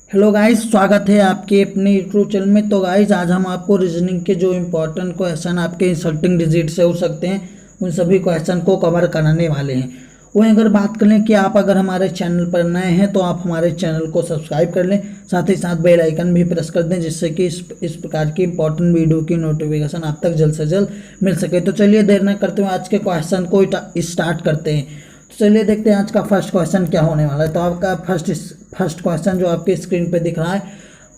Hello guys, स्वागत है आपके अपने यूट्यूब चैनल में। तो गाइस आज हम आपको रीजनिंग के जो इम्पोर्टेंट क्वेश्चन आपके इंसल्टिंग डिजिट से हो सकते हैं उन सभी क्वेश्चन को कवर कराने वाले हैं। वहीं अगर बात करें कि आप अगर हमारे चैनल पर नए हैं तो आप हमारे चैनल को सब्सक्राइब कर लें, साथ ही साथ बेल आइकन भी प्रेस कर दें जिससे कि इस प्रकार की इंपॉर्टेंट वीडियो की नोटिफिकेशन आप तक जल्द से जल्द मिल सके। तो चलिए देर न करते हुए आज के क्वेश्चन को स्टार्ट करते हैं। तो चलिए देखते हैं आज का फर्स्ट क्वेश्चन क्या होने वाला है। तो आपका फर्स्ट क्वेश्चन जो आपके स्क्रीन पे दिख रहा है,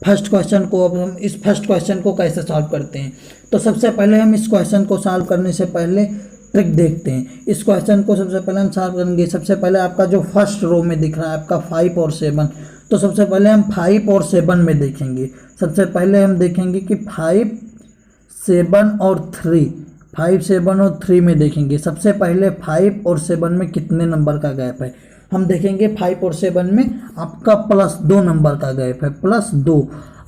फर्स्ट क्वेश्चन को अब हम इस फर्स्ट क्वेश्चन को कैसे सॉल्व करते हैं। तो सबसे पहले हम इस क्वेश्चन को सॉल्व करने से पहले ट्रिक देखते हैं। इस क्वेश्चन को सबसे पहले हम सॉल्व करेंगे। सबसे पहले आपका जो फर्स्ट रो में दिख रहा है आपका 5 और 7, तो सबसे पहले हम 5 और 7 में देखेंगे। सबसे पहले हम देखेंगे कि 5, 7 और 3, 5, 7 और 3 में देखेंगे। सबसे पहले 5 और 7 में कितने नंबर का गैप है हम देखेंगे। 5 और 7 में आपका +2 नंबर का गैप है, +2।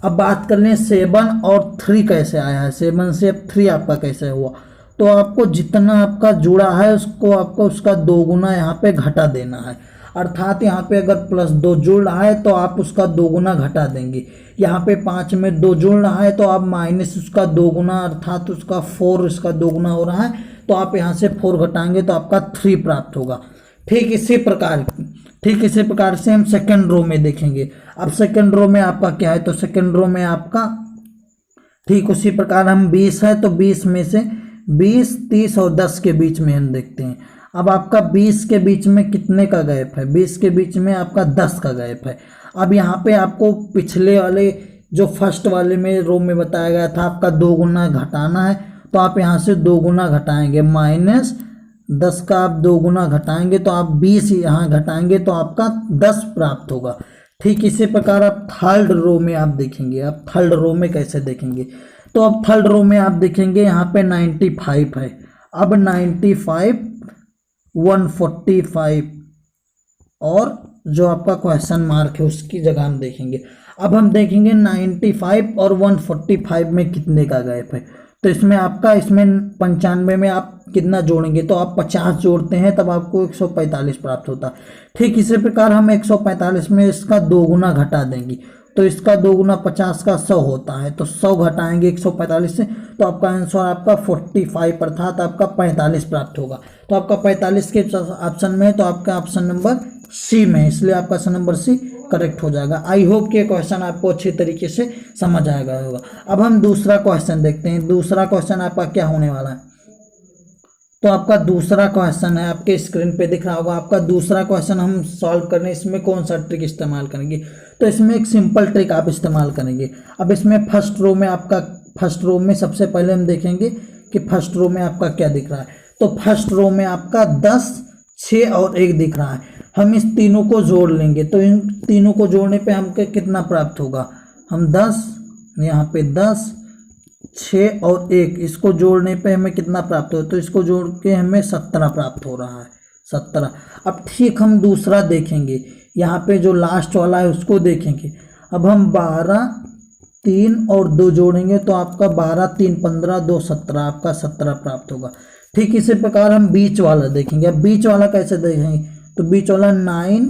अब बात कर लें 7 और 3 कैसे आया है, 7 से 3 आपका कैसे हुआ। तो आपको जितना आपका जुड़ा है उसको आपको उसका 2 गुना यहाँ पे घटा देना है। अर्थात यहाँ पे अगर +2 जुड़ रहा है तो आप उसका 2 गुना घटा देंगे। यहाँ पे 5 में 2 जुड़ रहा है तो आप माइनस उसका 2 गुना, अर्थात उसका 4 इसका 2 गुना हो रहा है तो आप यहाँ से 4 घटाएंगे तो आपका 3 प्राप्त होगा। ठीक इसी प्रकार से हम सेकंड रो में देखेंगे। अब सेकंड रो में आपका क्या है, तो सेकंड रो में आपका ठीक उसी प्रकार हम 20 है तो 20 में से 20, 30 और 10 के बीच में हम देखते हैं। अब आपका 20 के बीच में कितने का गैप है, 20 के बीच में आपका 10 का गैप है। अब यहाँ पे आपको पिछले वाले जो फर्स्ट वाले में रो में बताया गया था आपका 2 गुना घटाना है, तो आप यहाँ से 2 गुना घटाएंगे, -10 का आप 2 गुना घटाएंगे तो आप 20 यहाँ घटाएंगे तो आपका 10 प्राप्त होगा। ठीक इसी प्रकार आप थर्ड रो में आप देखेंगे। आप थर्ड रो में कैसे देखेंगे, तो अब थर्ड रो में आप देखेंगे यहाँ पे 95 है। अब 95, 145 और जो आपका क्वेश्चन मार्क है उसकी जगह हम देखेंगे। अब हम देखेंगे 95 और 145 में कितने का गैप है। तो इसमें 95 में आप कितना जोड़ेंगे, तो आप 50 जोड़ते हैं तब आपको 145 प्राप्त होता है। ठीक इसी प्रकार हम 145 में इसका 2 गुना घटा देंगे तो इसका 2 गुना 50 का 100 होता है, तो 100 घटाएंगे 145 से तो आपका आंसर आपका 45 अर्थात आपका 45 प्राप्त होगा। तो आपका 45 के ऑप्शन में है तो आपका ऑप्शन नंबर सी में है, इसलिए आपका ऑप्शन नंबर सी करेक्ट हो जाएगा। आई होप कि क्वेश्चन आपको अच्छी तरीके से समझ आएगा होगा। अब हम दूसरा क्वेश्चन देखते हैं। दूसरा क्वेश्चन आपका क्या होने वाला है, तो आपका दूसरा क्वेश्चन है आपके स्क्रीन पे दिख रहा होगा। आपका दूसरा क्वेश्चन हम सॉल्व करने इसमें कौन सा ट्रिक इस्तेमाल करेंगे, तो इसमें एक सिंपल ट्रिक आप इस्तेमाल करेंगे। अब इसमें फर्स्ट रो में सबसे पहले हम देखेंगे कि फर्स्ट रो में आपका क्या दिख रहा है। तो फर्स्ट रो में आपका 10, 6 और 1 दिख रहा है। हम इस तीनों को जोड़ लेंगे तो इन तीनों को जोड़ने पे हमको कितना प्राप्त होगा, हम 10, यहाँ पे 10, 6 और 1 इसको जोड़ने पे हमें कितना प्राप्त हो, तो इसको जोड़ के हमें 17 प्राप्त हो रहा है, 17। अब ठीक हम दूसरा देखेंगे, यहाँ पे जो लास्ट वाला है उसको देखेंगे। अब हम 12, 3 और 2 जोड़ेंगे तो आपका 12, 3, 15, 2, 17 आपका 17 प्राप्त होगा। ठीक इसी प्रकार हम बीच वाला देखेंगे। अब बीच वाला कैसे देखेंगे, तो बीच वाला 9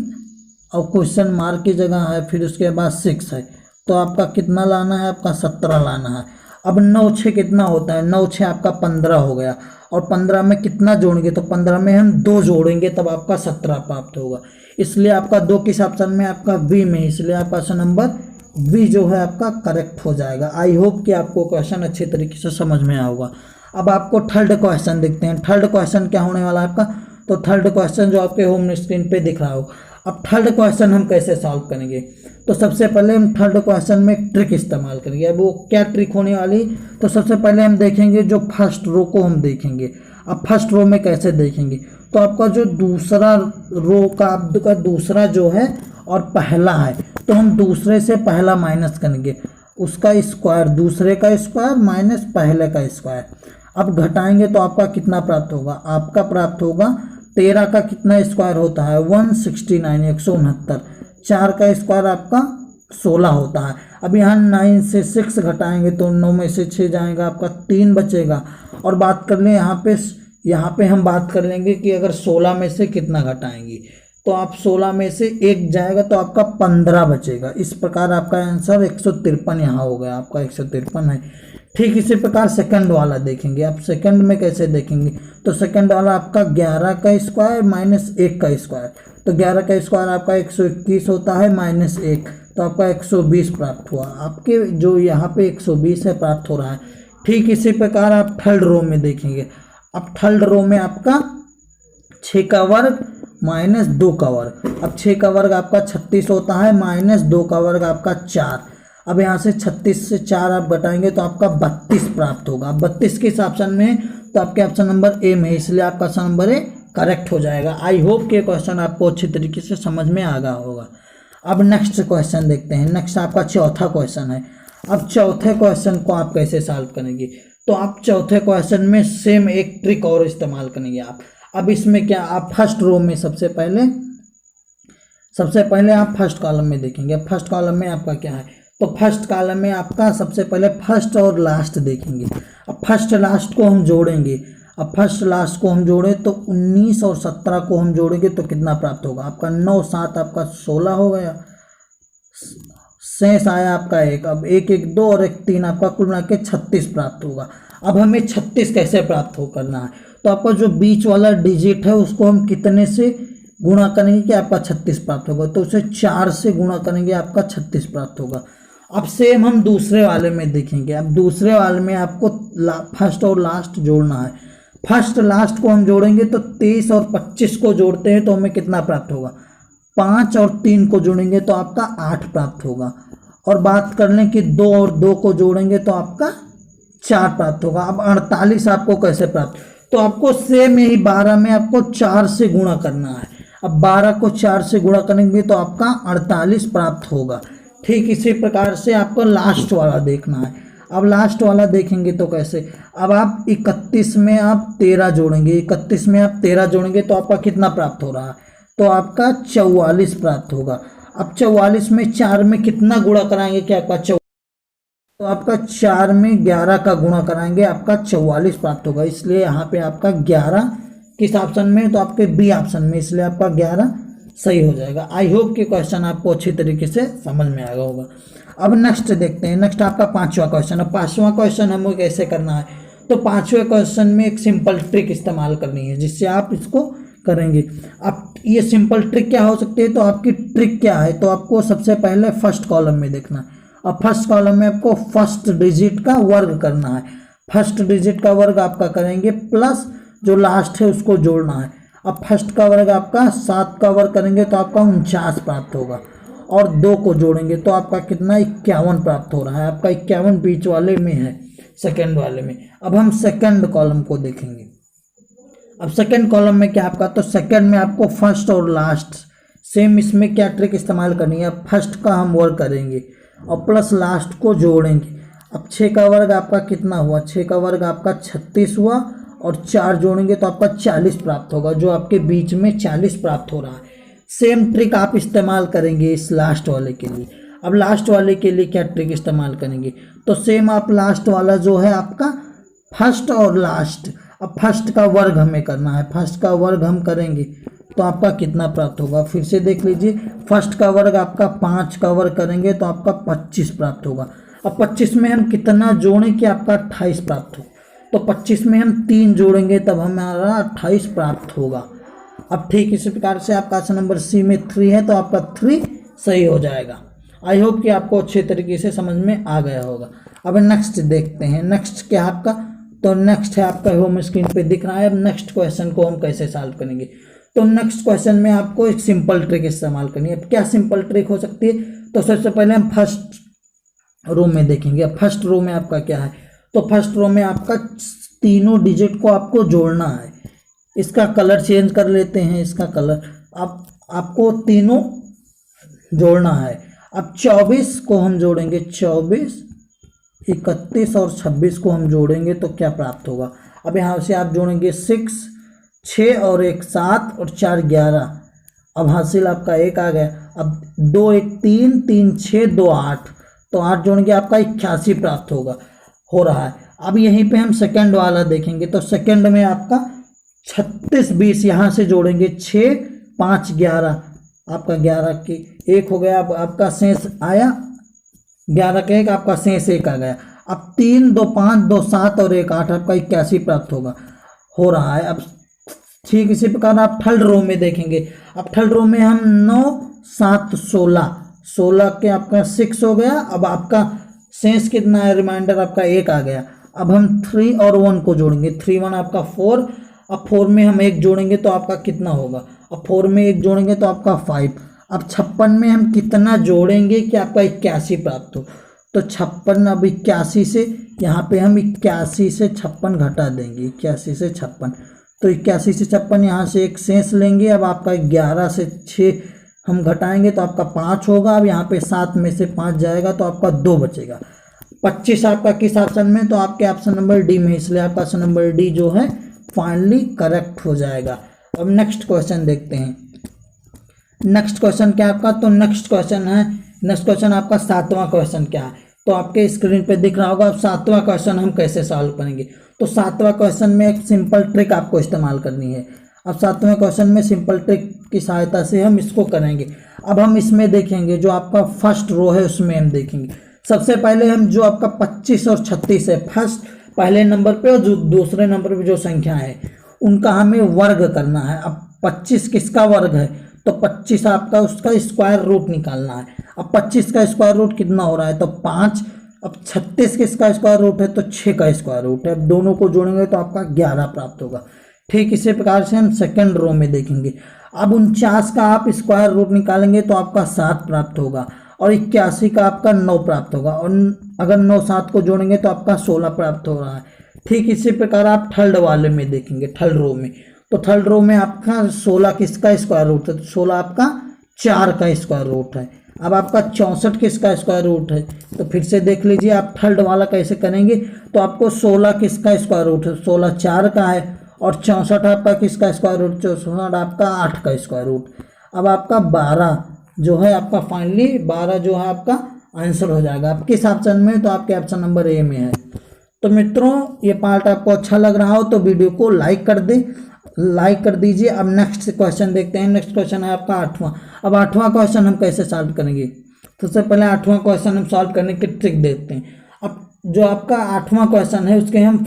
और क्वेश्चन मार्क की जगह है, फिर उसके बाद 6 है तो आपका कितना लाना है, आपका 17 लाना है। अब 9, 6 कितना होता है, 9, 6 आपका 15 हो गया और 15 में कितना जोड़ेंगे, तो 15 में हम 2 जोड़ेंगे तब आपका 17 प्राप्त होगा। इसलिए आपका 2 किस ऑप्शन में, आपका बी में, इसलिए आपका ऑप्शन नंबर बी जो है आपका करेक्ट हो जाएगा। आई होप कि आपको क्वेश्चन अच्छे तरीके से समझ में आया होगा। अब आपको थर्ड क्वेश्चन देखते हैं। थर्ड क्वेश्चन क्या होने वाला है आपका, तो थर्ड क्वेश्चन जो आपके होम स्क्रीन पे दिख रहा हो। अब थर्ड क्वेश्चन हम कैसे सॉल्व करेंगे, तो सबसे पहले हम थर्ड क्वेश्चन में एक ट्रिक इस्तेमाल करेंगे। अब वो क्या ट्रिक होने वाली, तो सबसे पहले हम देखेंगे जो फर्स्ट रो को हम देखेंगे। अब फर्स्ट रो में कैसे देखेंगे, तो आपका जो दूसरा रो का आपका दूसरा जो है और पहला है तो हम दूसरे से पहला माइनस करेंगे, उसका स्क्वायर, दूसरे का स्क्वायर माइनस पहले का स्क्वायर। अब घटाएंगे तो आपका कितना प्राप्त होगा, आपका प्राप्त होगा 13 का कितना स्क्वायर होता है, 169, 169। 4 का स्क्वायर आपका 16 होता है। अब यहाँ 9 से 6 घटाएंगे तो 9 में से 6 जाएगा, आपका 3 बचेगा। और बात कर लें यहाँ पे हम बात कर लेंगे कि अगर 16 में से कितना घटाएंगे, तो आप 16 में से 1 जाएगा तो आपका 15 बचेगा। इस प्रकार आपका आंसर 153 यहाँ हो गया, आपका 153 है। ठीक इसी प्रकार सेकंड वाला देखेंगे। आप सेकंड में कैसे देखेंगे, तो सेकंड वाला आपका 11 का स्क्वायर माइनस 1 का स्क्वायर, तो 11 का स्क्वायर आपका 121 होता है माइनस 1, तो आपका 120 प्राप्त हुआ। आपके जो यहाँ पे 120 है प्राप्त हो रहा है। ठीक इसी प्रकार आप थर्ड रो में देखेंगे। अब थर्ड रो में आपका 6 का वर्ग माइनस 2 का वर्ग, अब 6 का वर्ग आपका 36 होता है माइनस 2 का वर्ग आपका 4। अब यहाँ से 36 से 4 आप घटाएंगे तो आपका 32 प्राप्त होगा। 32 किस ऑप्शन में है, तो आपके ऑप्शन नंबर ए में, इसलिए आपका ऑप्शन नंबर ए करेक्ट हो जाएगा। आई होप कि क्वेश्चन आपको अच्छी तरीके से समझ में आ गया होगा। अब नेक्स्ट क्वेश्चन देखते हैं। नेक्स्ट आपका चौथा क्वेश्चन है। अब चौथे क्वेश्चन को आप कैसे सॉल्व करेंगे, तो आप चौथे क्वेश्चन में सेम एक ट्रिक और इस्तेमाल करेंगे आप। अब इसमें क्या, आप फर्स्ट रो में सबसे पहले आप फर्स्ट कॉलम में देखेंगे। अब फर्स्ट कॉलम में आपका क्या है, तो फर्स्ट कॉलम में आपका सबसे पहले फर्स्ट और लास्ट देखेंगे। अब फर्स्ट लास्ट को हम जोड़ेंगे। अब फर्स्ट लास्ट को हम जोड़े तो 19 और 17 को हम जोड़ेंगे तो कितना प्राप्त होगा, आपका 9 7 आपका 16 हो गया, शेष आया आपका 1। अब 1 1 2 और 1 3 आपका कुल मिला के 36 प्राप्त होगा। अब हमें 36 कैसे प्राप्त हो करना है, तो आपका जो बीच वाला डिजिट है उसको हम कितने से गुणा करेंगे कि आपका 36 प्राप्त होगा, तो उसे 4 से गुणा करेंगे आपका 36 प्राप्त होगा। अब सेम हम दूसरे वाले में देखेंगे। अब दूसरे वाले में आपको फर्स्ट और लास्ट जोड़ना है। फर्स्ट लास्ट को हम जोड़ेंगे तो 23 और 25 को जोड़ते हैं तो हमें कितना प्राप्त होगा, 5 और 3 को जोड़ेंगे तो आपका 8 प्राप्त होगा। और बात कर लें कि 2 और 2 को जोड़ेंगे तो आपका 4 प्राप्त होगा। अब 48 आपको कैसे प्राप्त, तो आपको सेम यही 12 में आपको 4 से गुणा करना है। अब 12 को 4 से गुणा करेंगे तो आपका 48 प्राप्त होगा। ठीक इसी प्रकार से आपको लास्ट वाला देखना है। अब लास्ट वाला देखेंगे तो कैसे, अब आप 31 में आप 13 जोड़ेंगे, 31 में आप 13 जोड़ेंगे तो आपका कितना प्राप्त हो रहा है, तो आपका 44 प्राप्त होगा। अब 44 में 4 में कितना गुणा कराएंगे कि आपका तो आपका 4 में 11 का गुणा कराएंगे, आपका 44 प्राप्त होगा। इसलिए यहाँ पे आपका 11 किस ऑप्शन में, तो आपके बी ऑप्शन में, इसलिए आपका 11 सही हो जाएगा। आई होप कि क्वेश्चन आपको अच्छी तरीके से समझ में आ गया होगा। अब नेक्स्ट देखते हैं। नेक्स्ट आपका पांचवा क्वेश्चन। अब पांचवा क्वेश्चन हमें कैसे करना है, तो पांचवें क्वेश्चन में एक सिंपल ट्रिक इस्तेमाल करनी है जिससे आप इसको करेंगे। अब ये सिंपल ट्रिक क्या हो सकती है, तो आपकी ट्रिक क्या है, तो आपको सबसे पहले फर्स्ट कॉलम में देखना है। अब फर्स्ट कॉलम में आपको फर्स्ट डिजिट का वर्ग करना है। फर्स्ट डिजिट का वर्ग आपका करेंगे प्लस जो लास्ट है उसको जोड़ना है। अब फर्स्ट का वर्ग आपका 7 का वर्ग करेंगे तो आपका 49 प्राप्त होगा, और 2 को जोड़ेंगे तो आपका कितना 51 प्राप्त हो रहा है। आपका 51 बीच वाले में है, सेकंड वाले में। अब हम सेकंड कॉलम को देखेंगे। अब सेकंड कॉलम में क्या आपका, तो सेकंड में आपको फर्स्ट और लास्ट सेम, इसमें क्या ट्रिक इस्तेमाल करनी है, फर्स्ट का हम वर्ग करेंगे और प्लस लास्ट को जोड़ेंगे। अब 6 का वर्ग आपका कितना हुआ, 6 का वर्ग आपका 36 हुआ, और 4 जोड़ेंगे तो आपका 40 प्राप्त होगा, जो आपके बीच में 40 प्राप्त हो रहा है। सेम ट्रिक आप इस्तेमाल करेंगे इस लास्ट वाले के लिए। अब लास्ट वाले के लिए क्या ट्रिक इस्तेमाल करेंगे, तो सेम आप लास्ट वाला जो है आपका फर्स्ट और लास्ट, अब फर्स्ट का वर्ग हमें करना है। फर्स्ट का वर्ग हम करेंगे तो आपका कितना प्राप्त होगा, फिर से देख लीजिए। फर्स्ट का वर्ग आपका 5 का वर्ग करेंगे तो आपका 25 प्राप्त होगा। अब 25 में हम कितना जोड़ें कि आपका 28 प्राप्त हो, तो 25 में हम 3 जोड़ेंगे तब हमारा 28 प्राप्त होगा। अब ठीक इसी प्रकार से आपका ऑप्शन नंबर सी में 3 है तो आपका 3 सही हो जाएगा। आई होप कि आपको अच्छे तरीके से समझ में आ गया होगा। अब नेक्स्ट देखते हैं। नेक्स्ट क्या आपका, तो नेक्स्ट है आपका होम स्क्रीन पे दिख रहा है। अब नेक्स्ट क्वेश्चन को हम कैसे सॉल्व करेंगे, तो नेक्स्ट क्वेश्चन में आपको एक सिंपल ट्रिक इस्तेमाल करनी है। अब क्या सिंपल ट्रिक हो सकती है, तो सबसे पहले हम फर्स्ट रो में देखेंगे। अब फर्स्ट रो में आपका क्या है, तो फर्स्ट रो में आपका तीनों डिजिट को आपको जोड़ना है। इसका कलर चेंज कर लेते हैं, इसका कलर। अब आपको तीनों जोड़ना है। अब 24 को हम जोड़ेंगे, 24, 31 और 26 को हम जोड़ेंगे तो क्या प्राप्त होगा। अब यहाँ से आप जोड़ेंगे 6 और 1 7 और 4 11। अब हासिल आपका 1 आ गया। अब 2 1 3 3 6 2 8, तो 8 जोड़ेंगे आपका 81 प्राप्त होगा, हो रहा है। अब यहीं पे हम सेकंड वाला देखेंगे, तो सेकंड में आपका 36 20 यहाँ से जोड़ेंगे 6 5 11 आपका 11 के 1 हो गया। अब आपका शेष आया 11 के 1 आपका शेष 1 आ गया। अब 3 2 5 2 7 और 1 8 आपका 81 प्राप्त होगा हो रहा है। अब ठीक इसी प्रकार आप थर्ड रो में देखेंगे। अब थर्ड रो में हम 9 7 16 के आपका 6 हो गया। अब आपका शेष कितना है, रिमाइंडर आपका 1 आ गया। अब हम 3 और 1 को जोड़ेंगे, 3 1 आपका 4। अब 4 में हम 1 जोड़ेंगे तो आपका कितना होगा, अब 4 में 1 जोड़ेंगे तो आपका 5। अब 56 में हम कितना जोड़ेंगे कि आपका 81 प्राप्त हो, तो 56 अब 81 से यहाँ पे हम 81 से 56 घटा देंगे, 81 से 56, तो 81 से 56 यहाँ से एक शेष लेंगे। अब आपका 11 से 6 हम घटाएंगे तो आपका 5 होगा। अब यहाँ पे 7 में से 5 जाएगा तो आपका 2 बचेगा। 25 आपका किस ऑप्शन में, तो आपके ऑप्शन नंबर डी में, इसलिए आपका ऑप्शन नंबर डी जो है फाइनली करेक्ट हो जाएगा। अब नेक्स्ट क्वेश्चन देखते हैं। नेक्स्ट क्वेश्चन क्या आपका, तो नेक्स्ट क्वेश्चन आपका 7वां क्वेश्चन क्या है, तो आपके स्क्रीन पे दिख रहा होगा। अब 7वां क्वेश्चन हम कैसे सॉल्व करेंगे, तो 7वां क्वेश्चन में एक सिंपल ट्रिक आपको इस्तेमाल करनी है। अब 7वें क्वेश्चन में सिंपल ट्रिक की सहायता से हम इसको करेंगे। अब हम इसमें देखेंगे जो आपका फर्स्ट रो है उसमें हम देखेंगे। सबसे पहले हम जो आपका 25 और 36 है, फर्स्ट पहले नंबर पे और जो दूसरे नंबर पे जो संख्या है उनका हमें वर्ग करना है। अब 25 किसका वर्ग है, तो 25 आपका उसका स्क्वायर रूट निकालना है। अब 25 का स्क्वायर रूट कितना हो रहा है, तो 5। अब 36 किसका स्क्वायर रूट है, तो 6 का स्क्वायर रूट है। अब दोनों को जोड़ेंगे तो आपका 11 प्राप्त होगा। ठीक इसी प्रकार से हम सेकंड रो में देखेंगे। अब 49 का आप स्क्वायर रूट निकालेंगे तो आपका 7 प्राप्त होगा और 81 का आपका 9 प्राप्त होगा, और अगर 9 7 को जोड़ेंगे तो आपका 16 प्राप्त हो रहा है। ठीक इसी प्रकार आप थर्ड वाले में देखेंगे, थर्ड रो में, तो थर्ड रो में आपका 16 किसका स्क्वायर रूट है, तो 16 आपका 4 का स्क्वायर रूट है। अब आपका 64 किसका स्क्वायर रूट है, तो फिर से देख लीजिए आप थर्ड वाला कैसे करेंगे, तो आपको 16 किसका स्क्वायर रूट है, 16 4 का है, और 64 आपका किसका स्क्वायर रूट, 64 आपका 8 का स्क्वायर रूट। अब आपका 12 जो है आपका फाइनली 12 जो है आपका आंसर हो जाएगा। आप किस ऑप्शन में, तो आपके ऑप्शन नंबर ए में है। तो मित्रों ये पार्ट आपको अच्छा लग रहा हो तो वीडियो को लाइक कर दीजिए। अब नेक्स्ट क्वेश्चन देखते हैं। नेक्स्ट क्वेश्चन है आपका 8वां। अब 8वां क्वेश्चन हम कैसे सॉल्व करेंगे, तो सबसे पहले 8वां क्वेश्चन हम सॉल्व करने की ट्रिक देखते हैं। अब जो आपका 8वां क्वेश्चन है उसके हम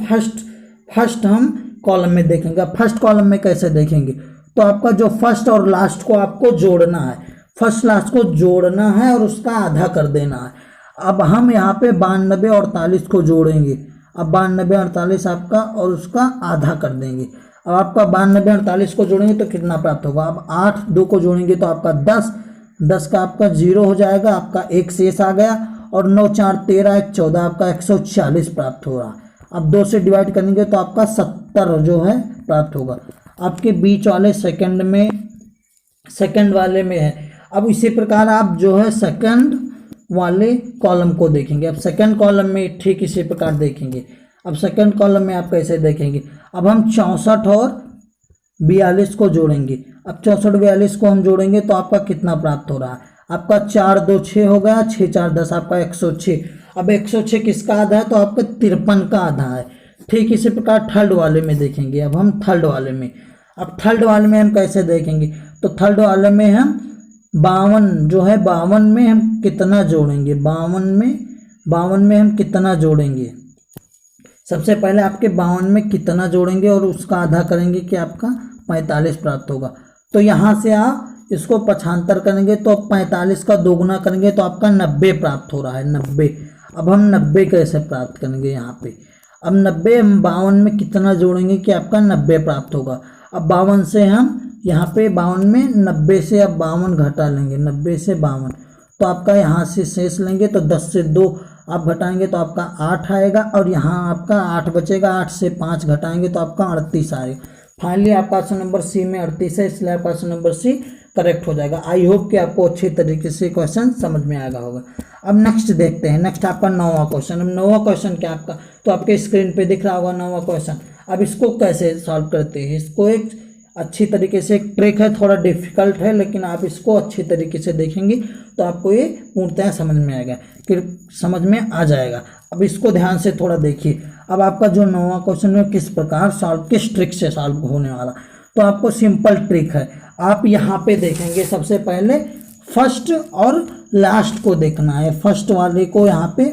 फर्स्ट हम कॉलम में देखेंगे। फर्स्ट कॉलम में कैसे देखेंगे, तो आपका जो फर्स्ट और लास्ट को आपको जोड़ना है, फर्स्ट लास्ट को जोड़ना है और उसका आधा कर देना है। अब हम यहाँ पे 92 और 48 को जोड़ेंगे। अब 92 और 48 आपका और उसका आधा कर देंगे। अब आपका 92 और 48 को जोड़ेंगे तो कितना प्राप्त होगा, अब 8 2 को जोड़ेंगे तो आपका 10 का आपका 0 हो जाएगा, आपका 1 शेष आ गया, और 9 4 13 1 14 आपका 140 प्राप्त हो रहा। अब 2 से डिवाइड करेंगे तो आपका 70 जो है प्राप्त होगा। आपके बीच वाले सेकंड वाले में है। अब इसी प्रकार आप जो है सेकंड वाले कॉलम को देखेंगे। अब सेकंड कॉलम में ठीक इसी प्रकार देखेंगे। अब सेकंड कॉलम में आप कैसे देखेंगे, अब हम 64 और 42 को जोड़ेंगे। अब 64 42 को हम जोड़ेंगे तो आपका कितना प्राप्त हो रहा है, आपका 4 2 6 हो गया, 6 4 10 आपका 106। अब 106 किसका आधा है, तो आपका 53 का आधा है। ठीक इसी प्रकार थर्ड वाले में देखेंगे। अब हम थर्ड वाले में, अब थर्ड वाले में हम कैसे देखेंगे, तो थर्ड वाले में हम 52 जो है 52 में हम कितना जोड़ेंगे, 52 में हम कितना जोड़ेंगे, सबसे पहले आपके 52 में कितना जोड़ेंगे और उसका आधा करेंगे कि आपका 45 प्राप्त होगा। तो यहाँ से आप इसको पक्षांतर करेंगे तो 45 का दोगुना करेंगे तो आपका 90 प्राप्त हो रहा है, 90। अब हम 90 कैसे प्राप्त करेंगे यहाँ पे, अब 90 हम 52 में कितना जोड़ेंगे कि आपका 90 प्राप्त होगा। अब 52 से हम यहाँ पे 52 में 90 से अब 52 घटा लेंगे, 90 से 52, तो आपका यहाँ से शेष लेंगे तो 10 से 2 आप घटाएंगे तो आपका 8 आएगा, और यहाँ आपका 8 बचेगा, 8 से 5 घटाएंगे तो आपका 38 आएगा। फाइनली आपका ऑप्शन नंबर सी में 38 है, इसलिए आपका ऑप्शन नंबर सी करेक्ट हो जाएगा। आई होप कि आपको अच्छे तरीके से क्वेश्चन समझ में आएगा होगा। अब नेक्स्ट देखते हैं। नेक्स्ट आपका 9वां क्वेश्चन। अब 9वां क्वेश्चन क्या आपका, तो आपके स्क्रीन पे दिख रहा होगा 9वां क्वेश्चन। अब इसको कैसे सॉल्व करते हैं, इसको एक अच्छी तरीके से, एक ट्रिक है, थोड़ा डिफिकल्ट है, लेकिन आप इसको अच्छी तरीके से देखेंगे तो आपको ये पूर्णतः समझ में आएगा, फिर समझ में आ जाएगा। अब इसको ध्यान से थोड़ा देखिए। अब आपका जो 9वां क्वेश्चन है किस प्रकार सॉल्व, किस ट्रिक से सॉल्व होने वाला, तो आपको सिंपल ट्रिक है, आप यहाँ पे देखेंगे सबसे पहले फर्स्ट और लास्ट को देखना है, फर्स्ट वाले को यहाँ पे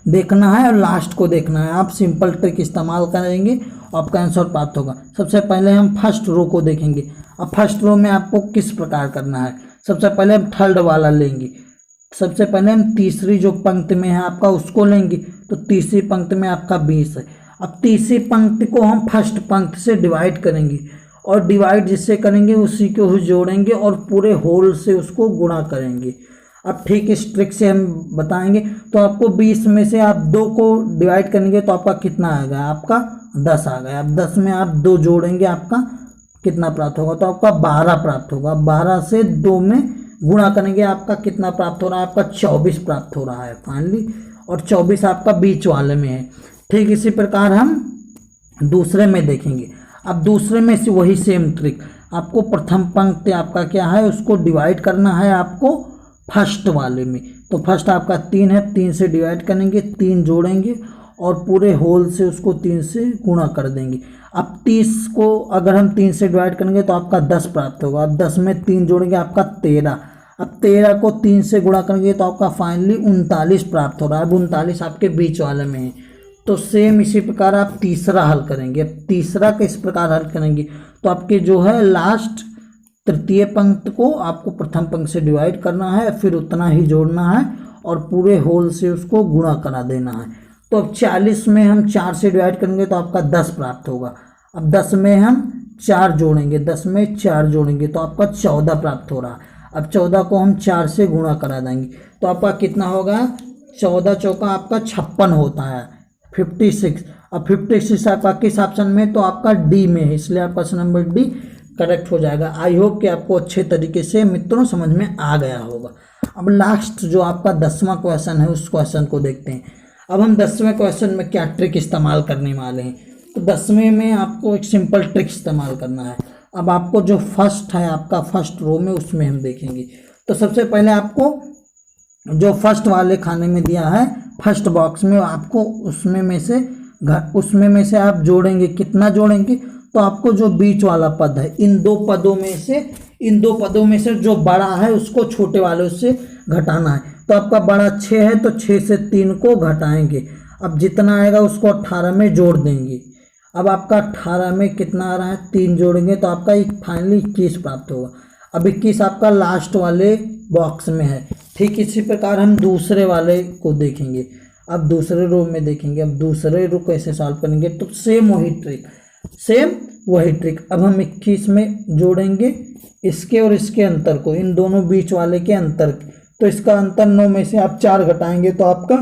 देखना है और लास्ट को देखना है। आप सिंपल ट्रिक इस्तेमाल करेंगे आपका आंसर प्राप्त होगा। सबसे पहले हम फर्स्ट रो को देखेंगे। अब फर्स्ट रो में आपको किस प्रकार करना है, सबसे पहले हम थर्ड वाला लेंगे। सबसे पहले हम तीसरी जो पंक्ति में है आपका उसको लेंगे, तो तीसरी पंक्ति में आपका 20 है। अब तीसरी पंक्ति को हम फर्स्ट पंक्ति से डिवाइड करेंगे और डिवाइड जिससे करेंगे उसी को जोड़ेंगे और पूरे होल से उसको गुणा करेंगे। अब ठीक इस ट्रिक से हम बताएंगे। तो आपको 20 में से आप 2 को डिवाइड करेंगे तो आपका कितना आएगा, आपका 10 आ गया। अब 10 में आप 2 जोड़ेंगे आपका कितना प्राप्त होगा, तो आपका 12 प्राप्त होगा। 12 से 2 में गुणा करेंगे आपका कितना प्राप्त हो रहा है, आपका 24 प्राप्त हो रहा है फाइनली, और 24 आपका बीच वाले में है। ठीक इसी प्रकार हम दूसरे में देखेंगे। अब दूसरे में से वही सेम ट्रिक, आपको प्रथम पंक्ति आपका क्या है उसको डिवाइड करना है आपको फर्स्ट वाले में। तो फर्स्ट आपका 3 है, 3 से डिवाइड करेंगे, 3 जोड़ेंगे और पूरे होल से उसको 3 से गुणा कर देंगे। अब 30 को अगर हम 3 से डिवाइड करेंगे तो आपका 10 प्राप्त होगा। अब 10 में 3 जोड़ेंगे आपका 13। अब 13 को 3 से गुणा करेंगे तो आपका फाइनली 39 प्राप्त हो रहा है। अब 39 आपके बीच वाले में है। तो सेम इसी प्रकार आप तीसरा हल करेंगे। अब तीसरा किस प्रकार हल करेंगे, तो आपके जो है लास्ट तृतीय पंक्ति को आपको प्रथम पंक्ति से डिवाइड करना है, फिर उतना ही जोड़ना है और पूरे होल से उसको गुणा करा देना है। तो अब 40 में हम 4 से डिवाइड करेंगे तो आपका 10 प्राप्त होगा। अब 10 में हम 4 जोड़ेंगे, 10 में 4 जोड़ेंगे तो आपका 14 प्राप्त हो रहा है। अब 14 को हम 4 से गुणा करा देंगे तो आपका कितना होगा, 14 चौका आपका 56 होता है, 56। अब 56 आपका किस ऑप्शन में, तो आपका डी में है, इसलिए आपका ऑप्शन नंबर डी करेक्ट हो जाएगा। आई होप कि आपको अच्छे तरीके से मित्रों समझ में आ गया होगा। अब लास्ट जो आपका 10वां क्वेश्चन है उस क्वेश्चन को देखते हैं। अब हम 10वें क्वेश्चन में क्या ट्रिक इस्तेमाल करने वाले हैं, तो 10वें में आपको एक सिंपल ट्रिक इस्तेमाल करना है। अब आपको जो फर्स्ट है आपका फर्स्ट रो में उसमें हम देखेंगे। तो सबसे पहले आपको जो फर्स्ट वाले खाने में दिया है फर्स्ट बॉक्स में, आपको उसमें में से आप जोड़ेंगे, कितना जोड़ेंगे, तो आपको जो बीच वाला पद है इन दो पदों में से जो बड़ा है उसको छोटे वाले से घटाना है। तो आपका बड़ा 6 है तो 6 से 3 को घटाएंगे। अब जितना आएगा उसको 18 में जोड़ देंगे। अब आपका 18 में कितना आ रहा है, 3 जोड़ेंगे तो आपका फाइनली 21 प्राप्त होगा। अब 21 आपका लास्ट वाले बॉक्स में है। ठीक इसी प्रकार हम दूसरे वाले को देखेंगे। अब दूसरे रो में देखेंगे। अब दूसरे रो कैसे सॉल्व करेंगे, तो सेम वही ट्रिक। अब हम 21 में जोड़ेंगे इसके और इसके अंतर को, इन दोनों बीच वाले के अंतर, तो इसका अंतर 9 में से आप 4 घटाएंगे तो आपका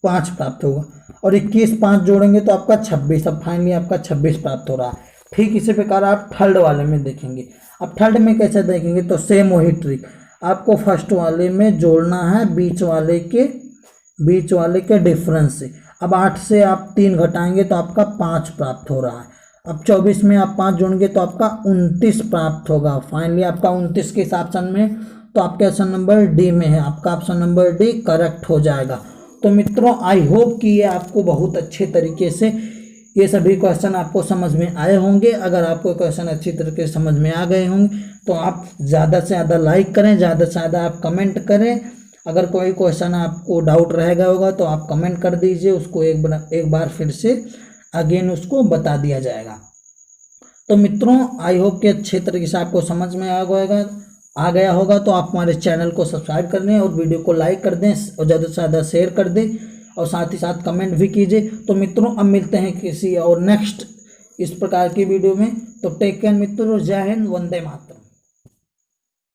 5 प्राप्त होगा और 21 5 जोड़ेंगे तो आपका 26। अब फाइनली आपका 26 प्राप्त हो रहा है। ठीक इसी प्रकार आप थर्ड वाले में देखेंगे। अब थर्ड में कैसे देखेंगे, तो सेम वही ट्रिक, आपको फर्स्ट वाले में जोड़ना है बीच वाले के डिफरेंस से। अब 8 से आप 3 घटाएंगे तो आपका 5 प्राप्त हो रहा है। अब 24 में आप 5 जोड़ेंगे तो आपका 29 प्राप्त होगा। फाइनली आपका 29 के इस ऑप्शन में, तो आपके ऑप्शन नंबर डी में है, आपका ऑप्शन नंबर डी करेक्ट हो जाएगा। तो मित्रों आई होप कि ये आपको बहुत अच्छे तरीके से ये सभी क्वेश्चन आपको समझ में आए होंगे। अगर आपको क्वेश्चन अच्छी तरीके से समझ में आ गए होंगे तो आप ज़्यादा से ज़्यादा लाइक करें, ज़्यादा से ज़्यादा आप कमेंट करें। अगर कोई क्वेश्चन आपको डाउट रह गया होगा तो आप कमेंट कर दीजिए, उसको एक बार फिर से अगेन उसको बता दिया जाएगा। तो मित्रों आई होप कि अच्छे तरीके से आपको समझ में आ गया होगा। तो आप हमारे चैनल को सब्सक्राइब कर दें और वीडियो को लाइक कर दें और ज़्यादा से ज़्यादा शेयर कर दें और साथ ही साथ कमेंट भी कीजिए। तो मित्रों अब मिलते हैं किसी और नेक्स्ट इस प्रकार की वीडियो में। तो टेक केयर मित्रों, जय हिंद, वंदे मातरम।